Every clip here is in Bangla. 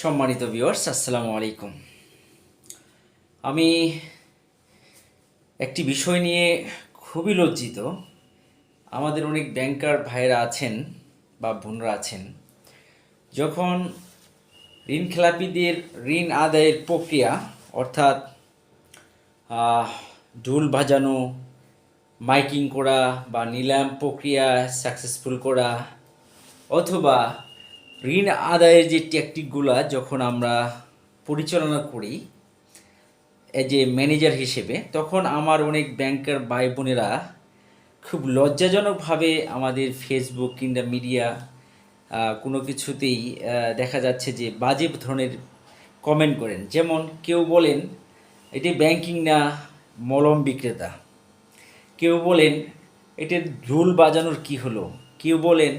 সম্মানিত ভিউয়ার্স, আসসালামু আলাইকুম। আমি একটি বিষয় নিয়ে খুবই লজ্জিত। আমাদের অনেক ব্যাংকার ভাইরা আছেন বা বোনরা আছেন, যখন ঋণ খেলাপিদের ঋণ আদায়ের প্রক্রিয়া অর্থাৎ ঢোল বাজানো, মাইকিং করা বা নিলাম প্রক্রিয়া সাকসেসফুল করা, অথবা ঋণ আদায়ের যে ট্যাকটিকগুলা যখন আমরা পরিচালনা করি এজ এ ম্যানেজার হিসেবে, তখন আমার অনেক ব্যাংকার ভাই বোনেরা খুব লজ্জাজনকভাবে আমাদের ফেসবুক কিংবা মিডিয়া কোনো কিছুতেই দেখা যাচ্ছে যে বাজে ধরনের কমেন্ট করেন। যেমন কেউ বলেন এটি ব্যাংকিং না, মলম বিক্রেতা। কেউ বলেন এটা ঢোল বাজানোর কি হলো। কেউ বলেন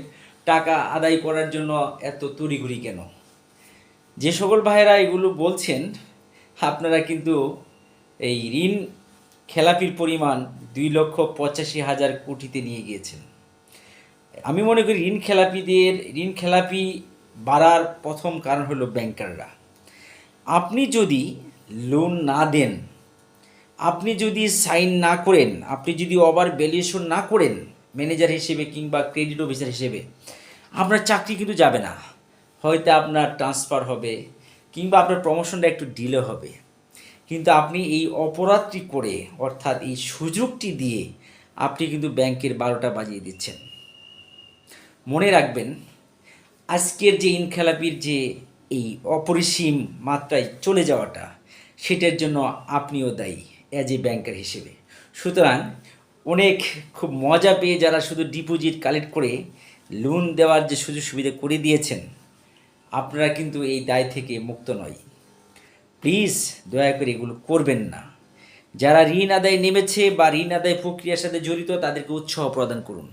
টাকা আদায় করার জন্য এত তড়িঘড়ি কেন। যে সকল ভাইয়েরা এগুলো বলছেন, আপনারা কিন্তু এই ঋণ খেলাপির পরিমাণ 2,85,000 কোটিতে নিয়ে গিয়েছেন। আমি মনে করি ঋণ খেলাপি বাড়ার প্রথম কারণ হলো ব্যাংকাররা। আপনি যদি লোন না দেন, আপনি যদি সাইন না করেন, আপনি যদি ওভার ভ্যালুয়েশন না করেন ম্যানেজার হিসেবে কিংবা ক্রেডিট অফিসার হিসেবে, আপনার চাকরি কিন্তু যাবে না। হয়তো আপনার ট্রান্সফার হবে কিংবা আপনার প্রমোশনটা একটু ডিলে হবে। কিন্তু আপনি এই অপরাধটি করে, অর্থাৎ এই সুযোগটি দিয়ে আপনি কিন্তু ব্যাংকের 12টা বাজিয়ে দিচ্ছেন। মনে রাখবেন, আজকের যে ইনখেলাপির যে এই অপরিসীম মাত্রায় চলে যাওয়াটা, সেটার জন্য আপনিও দায়ী অ্যাজ এ ব্যাংকার হিসেবে। সুতরাং খুব মজা পেয়ে যারা শুধু ডিপোজিট কালেক্ট করে লোন দেওয়ার যে সুযোগ সুবিধা করে দিয়েছেন, আপনারা কিন্তু এই দায় থেকে মুক্ত নয়। প্লিজ দয়া করে এগুলো করবেন না। যারা ঋণ আদায় নেমেছে বা ঋণ আদায় প্রক্রিয়ার সাথে জড়িত, তাদেরকে উৎসাহ প্রদান করুন,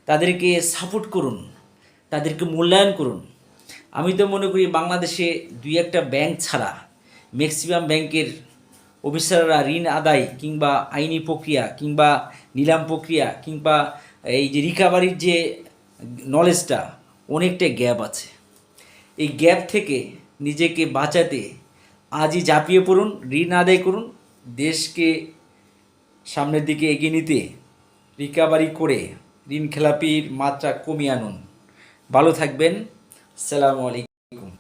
তাদেরকে সাপোর্ট করুন, তাদেরকে মূল্যায়ন করুন। আমি তো মনে করি বাংলাদেশে 2-1টা ব্যাংক ছাড়া ম্যাক্সিমাম ব্যাংকের অফিসাররা ঋণ আদায় কিংবা আইনি প্রক্রিয়া কিংবা নিলাম প্রক্রিয়া কিংবা এই যে রিকাভারির যে নলেজটা, অনেকটা গ্যাপ আছে। এই গ্যাপ থেকে নিজেকে বাঁচাতে আজই ঝাঁপিয়ে পড়ুন, ঋণ আদায় করুন, দেশকে সামনের দিকে এগিয়ে নিতে রিকাভারি করে ঋণ খেলাপির মাত্রা কমিয়ে আনুন। ভালো থাকবেন। আসসালামু আলাইকুম।